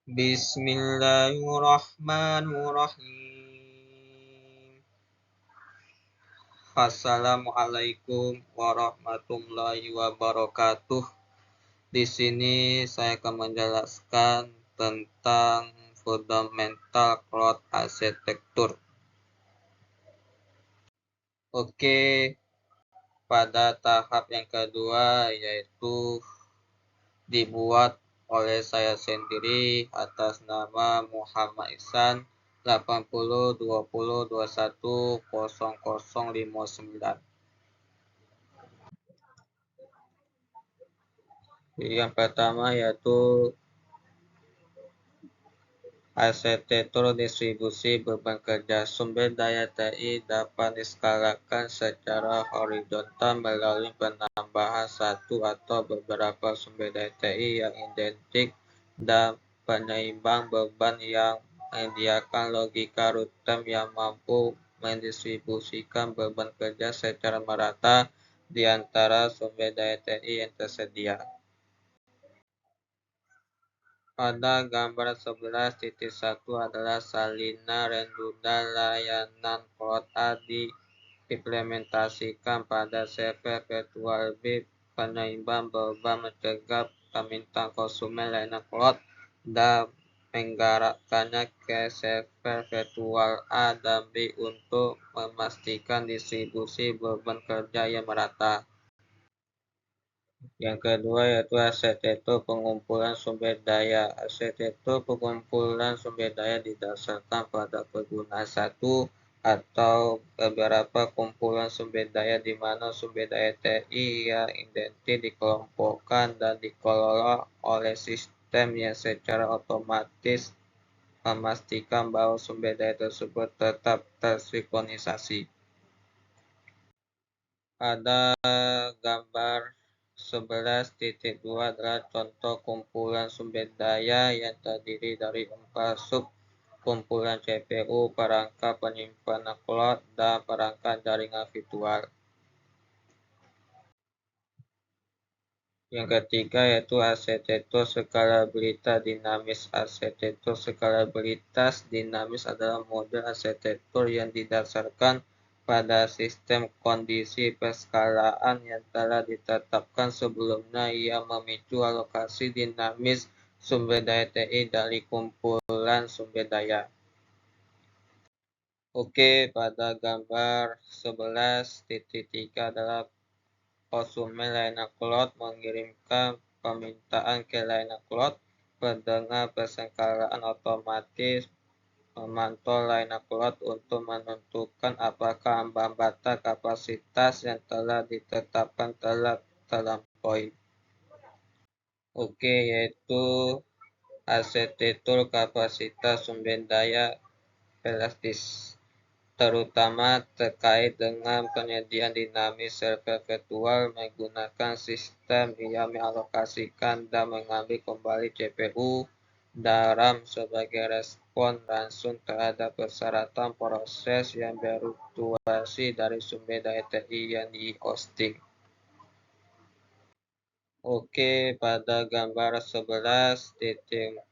Bismillahirrahmanirrahim. Assalamualaikum warahmatullahi wabarakatuh. Di sini saya akan menjelaskan tentang fundamental cloud arsitektur. Oke, pada tahap yang kedua yaitu dibuat oleh saya sendiri atas nama Muhammad Ihsan 8020210059. Yang pertama yaitu arsitektur distribusi beban kerja. Sumber daya TI dapat diskalakan secara horizontal melalui penambahan satu atau beberapa sumber daya TI yang identik dan penyeimbang beban yang menyediakan logika runtime yang mampu mendistribusikan beban kerja secara merata di antara sumber daya TI yang tersedia. Pada gambar 11.1 adalah salinan redundan layanan cloud A diimplementasikan pada server virtual B. Penyeimbang beban mencegah permintaan konsumen layanan cloud dan menggerakkannya ke server virtual A dan B untuk memastikan distribusi beban kerja yang merata. Yang kedua yaitu arsitektur pengumpulan sumber daya. Arsitektur pengumpulan sumber daya didasarkan pada penggunaan satu atau beberapa kumpulan sumber daya di mana sumber daya TI yang identik dikelompokkan dan dikelola oleh sistem yang secara otomatis memastikan bahwa sumber daya tersebut tetap tersinkronisasi. Pada gambar 11.2 adalah contoh kumpulan sumber daya yang terdiri dari 4 sub kumpulan CPU, perangkat penyimpanan cloud, dan perangkat jaringan virtual. Yang ketiga yaitu arsitektur skalabilitas dinamis. Arsitektur skalabilitas dinamis adalah model arsitektur yang didasarkan pada sistem kondisi perskalaan yang telah ditetapkan sebelumnya yang memicu alokasi dinamis sumber daya TI dari kumpulan sumber daya. Oke, pada gambar 11.3 adalah konsumen layanan cloud mengirimkan permintaan ke layanan cloud. Pendengar persengkelaan otomatis memantau layanan cloud untuk menentukan apakah ambang batas kapasitas yang telah ditetapkan telah terlampaui. Oke, yaitu arsitektur kapasitas sumber daya elastis, terutama terkait dengan penyediaan dinamis server virtual menggunakan sistem yang mengalokasikan dan mengambil kembali CPU dan RAM sebagai respon langsung terhadap persyaratan proses yang berfluktuasi dari sumber daya TI yang di-hosting. Oke, pada gambar 11.4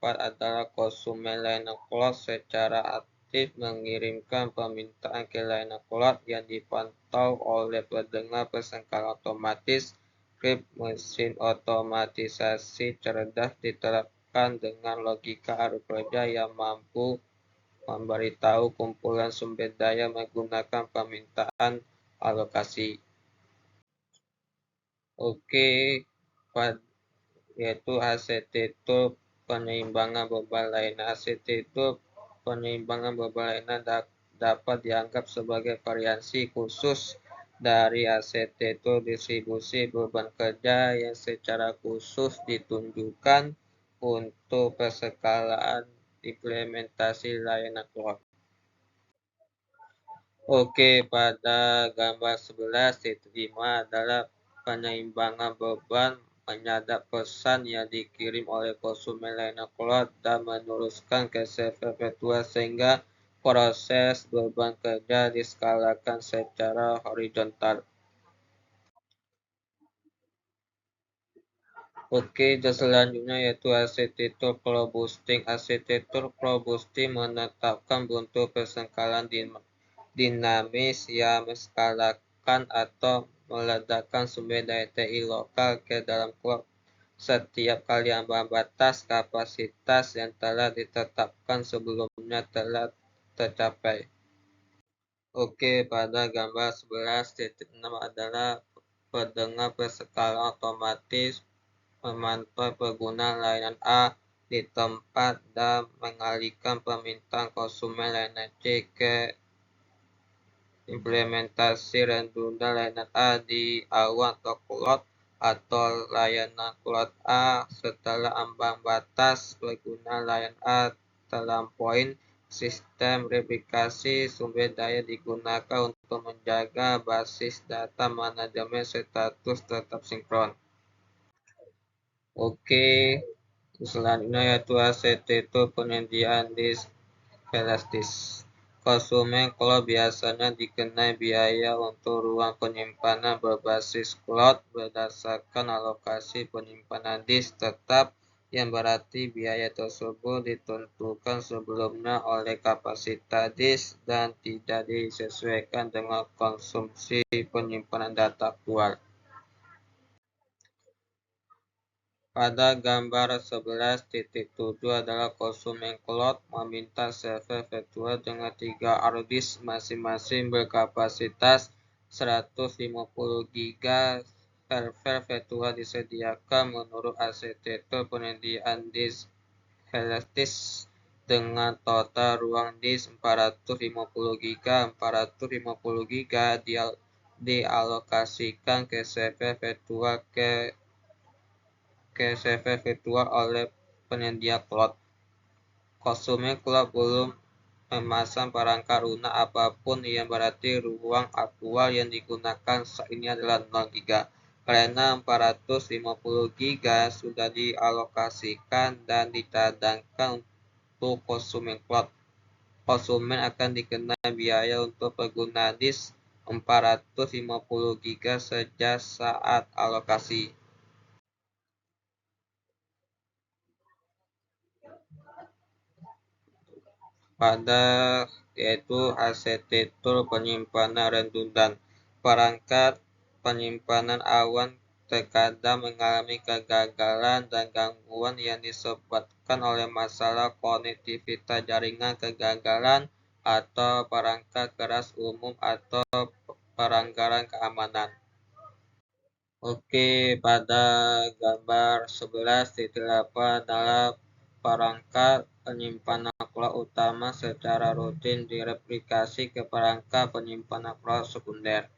adalah konsumen layanan cloud secara aktif mengirimkan permintaan ke layanan cloud yang dipantau oleh pendengar persengkelaan otomatis. Skrip mesin otomatisasi cerdas diterapkan dengan logika arus kerja yang mampu memberitahu kumpulan sumber daya menggunakan permintaan alokasi. Oke, yaitu arsitektur penyeimbangan beban layanan. Arsitektur penyeimbangan beban layanan dapat dianggap sebagai variasi khusus dari arsitektur distribusi beban kerja yang secara khusus ditunjukkan untuk perskalaan implementasi layanan cloud. Oke, pada gambar 11.5 adalah penyeimbangan beban menyadap pesan yang dikirim oleh konsumen layanan cloud dan meneruskan ke server virtual sehingga proses beban kerja diskalakan secara horizontal. Oke, dan selanjutnya yaitu arsitektur flow boosting. Arsitektur flow boosting menetapkan bentuk persengkalan dinamis yang menskalakan atau meledakkan sumber daya TI lokal ke dalam cloud setiap kali ambang batas kapasitas yang telah ditetapkan sebelumnya telah tercapai. Oke, pada gambar 11.6 adalah pendengar berskala otomatis memantau pengguna layanan A di tempat dan mengalihkan permintaan konsumen layanan C ke implementasi redundan layanan A di awan atau cloud atau layanan cloud A setelah ambang batas pengguna layanan A terlampaui. Sistem replikasi sumber daya digunakan untuk menjaga basis data manajemen status tetap sinkron. Oke, selanjutnya yaitu arsitektur penyediaan disk flash disk. Konsumen cloud biasanya dikenai biaya untuk ruang penyimpanan berbasis cloud berdasarkan alokasi penyimpanan disk tetap, yang berarti biaya tersebut ditentukan sebelumnya oleh kapasitas disk dan tidak disesuaikan dengan konsumsi penyimpanan data aktual. Pada gambar 11.7 adalah konsumen cloud meminta server virtual dengan 3 hard disk masing-masing berkapasitas 150 GB. Server virtual disediakan menurut arsitektur penyediaan disk flash disk dengan total ruang disk 450 GB. 450 GB dialokasikan ke server virtual oleh penyedia cloud. Konsumen cloud belum memasang perangkat lunak apapun, yang berarti ruang aktual yang digunakan saat ini adalah 0 GB. Karena 450 GB sudah dialokasikan dan dicadangkan untuk konsumen cloud, konsumen akan dikenai biaya untuk pengguna disk 450 GB sejak saat alokasi. Pada yaitu arsitektur penyimpanan redundan. Perangkat penyimpanan awan terkadang mengalami kegagalan dan gangguan yang disebabkan oleh masalah konektivitas jaringan, kegagalan, atau perangkat keras umum atau pelanggaran keamanan. Oke, pada gambar 11.8 adalah perangkat penyimpanan cloud utama secara rutin direplikasi ke perangkat penyimpanan cloud sekunder.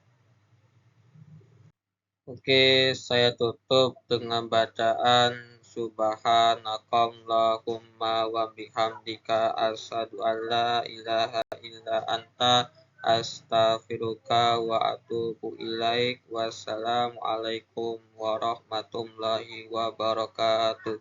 Oke, saya tutup dengan bacaan Subhanakallahumma wa bihamdika asyhadu alla ilaha illa anta astaghfiruka wa atubu ilaik. Wassalamualaikum warahmatullahi wabarakatuh.